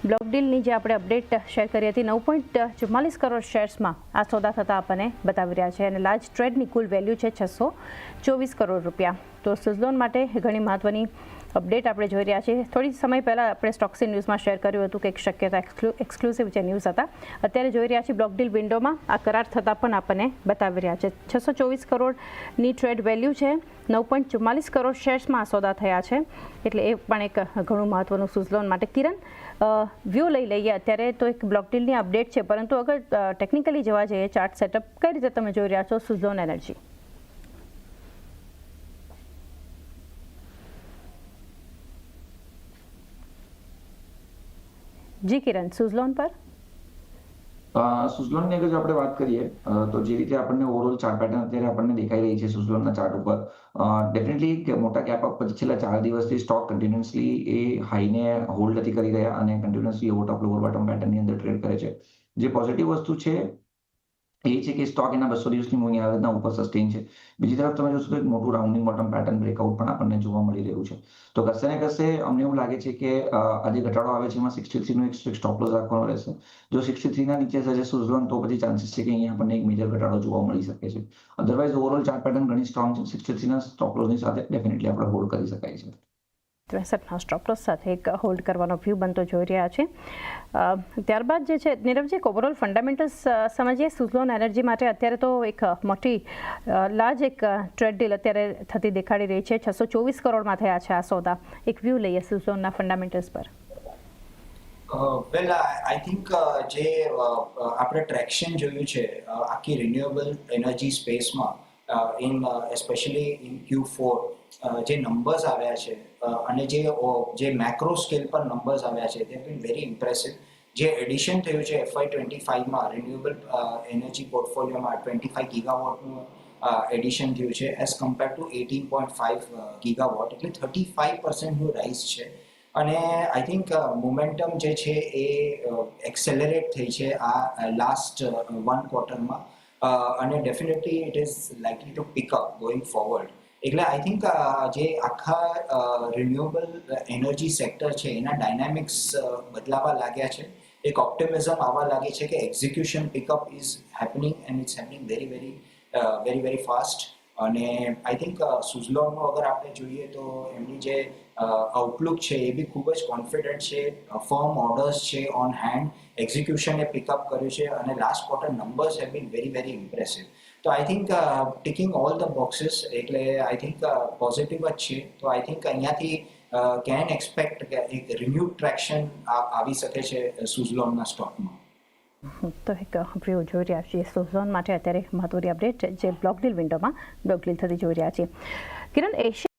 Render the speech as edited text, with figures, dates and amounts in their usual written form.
Block ડીલની જે આપણે update share કરી હતી 9.44 કરોડ શેર્સમાં આ સોદા થતા આપણને બતાવી રહ્યા છે અને લાર્જ ટ્રેડની કુલ વેલ્યુ છે 624 કરોડ રૂપિયા. તો સુઝલોન માટે ઘણી મહત્વની અપડેટ આપણે જોઈ રહ્યા છીએ. થોડી સમય પહેલાં આપણે સ્ટોક્સી ન્યૂઝમાં શેર કર્યું હતું કે એક શક્યતા એક્સક્લુસિવ જે ન્યૂઝ હતા અત્યારે જોઈ રહ્યા છીએ બ્લોક ડીલ વિન્ડોમાં આ કરાર થતાં પણ આપણને બતાવી રહ્યા છે. 624 કરોડની ટ્રેડ વેલ્યુ છે, 9.44 કરોડ શેર્સમાં સોદા થયા છે, એટલે એ પણ એક ઘણું મહત્વનું સુઝલોન માટે. કિરણ, વ્યૂ લઈ લઈએ. અત્યારે તો એક બ્લોક ડીલની અપડેટ છે, પરંતુ અગર ટેકનિકલી જોવા જઈએ ચાર્ટ સેટઅપ કઈ રીતે તમે જોઈ રહ્યા છો સુઝલોન એનર્જી? જી કિરણ, સુઝલોન પર સુઝલોનની અગર જો આપણે વાત કરીએ તો જે રીતે આપણને ઓવરઓલ ચાર્ટ પેટર્ન અત્યારે આપણને દેખાઈ રહી છે સુઝલોનના ચાર્ટ ઉપર, ડેફિનેટલી મોટા ગેપ અપ પછી છેલ્લા 4 દિવસથી સ્ટોક કન્ટિન્યુઅસલી એ હાઈને હોલ્ડ નથી કરી રહ્યા અને કન્ટિન્યુઅસલી ઓવર ટોપ લોવર બોટમ પેટર્નની અંદર ટ્રેડ કરે છે. જે પોઝિટિવ વસ્તુ છે એ છે કે સ્ટોક એના 200 દિવસની મૂવિંગ એવરેજના ઉપર સસ્ટેન છે. બીજી તરફ તમે જોશો તો એક મોટું રાઉન્ડિંગ બોટમ પેટર્ન બ્રેકઆઉટ પણ આપણને જોવા મળી રહ્યું છે. તો કશે ને કશે અમને એવું લાગે છે કે આજે ઘટાડો આવે છે એમાં 63 નો એક સ્ટોપ લોસ રાખવાનો રહેશે. જો 63 ના નીચે જશે સુઝલોન તો પછી ચાન્સીસ છે કે અહીંયા આપણને એક મેજર ઘટાડો જોવા મળી શકે છે. અધરવાઇઝ ઓવરઓલ ચાર્ટ પેટર્ન ઘણી સ્ટ્રોંગ છે. 63 ના સ્ટોપ લોસની સાથે ડેફિનેટલી આપણે હોલ્ડ કરી શકાય છે. 63ના સ્ટોપ લોસ સાથે એક હોલ્ડ કરવાનો વ્યૂ બનતો જોઈ રહ્યા છે. ત્યારબાદ જે છે નીરવજી, એક ઓવરઓલ ફંડામેન્ટલ્સ સમજીએ સુઝલોન એનર્જી માટે. અત્યારે તો એક મોટી લાર્જ એક ટ્રેડ ડીલ અત્યારે થતી દેખાડી રહી છે. 624 કરોડમાં થયા છે આ સોદા. એક વ્યૂ લઈએ સુઝલોનના ફંડામેન્ટલ્સ પર. વેલ આઈ થિંક જે આપણે ટ્રેક્શન જોયું છે આખી રિન્યુએબલ એનર્જી સ્પેસમાં ઇન એસ્પેશિયલી ઇન Q4 જે નંબર્સ આવ્યા છે અને જે મેક્રો સ્કેલ પર નંબર્સ આવ્યા છે તે બીન વેરી ઇમ્પ્રેસિવ. જે એડિશન થયું છે FY25માં રિન્યુએબલ એનર્જી પોર્ટફોલિયોમાં 25 ગીગાવોટનું એડિશન થયું છે એઝ કમ્પેર ટુ 18.5 ગીગાવોટ, એટલે 35%નું રાઇઝ છે. અને આઈ થિંક મોમેન્ટમ જે છે એ એક્સેલરેટ થઈ છે આ લાસ્ટ 1 ક્વાર્ટરમાં અને definitely it is likely to pick up going forward. એટલે આઈ થિંક જે આખા રિન્યુએબલ એનર્જી સેક્ટર છે એના ડાયનામિક્સ બદલાવા લાગ્યા છે. એક ઓપ્ટિમિઝમ આવવા લાગી છે કે execution pickup is happening and it's happening very very fast. અને આઈ થિંક સુઝલોનનું અગર આપણે જોઈએ તો એમની જે આઉટલુક છે એ બી ખૂબ જ કોન્ફિડન્ટ છે. ફર્મ ઓર્ડર્સ છે ઓન હેન્ડ, એક્ઝિક્યુશને પિકઅપ કર્યું છે અને last quarter numbers have been very impressive. તો I think ticking all the boxes, એટલે આઈ થિંક પોઝિટિવ જ છે. તો આઈ થિંક અહીંયાથી કેન એક્સપેક્ટ કે એક રિન્યુડ ટ્રેક્શન આવી શકે છે સુઝલોનના સ્ટોકમાં. તો એક વ્યૂ જોઈ રહ્યા છીએ સુઝલોન માટે અત્યારે મહત્વની અપડેટ જે બ્લોક ડીલ વિન્ડોમાં બ્લોક ડીલ થતી જોઈ રહ્યા છીએ. કિરણ, એશિયા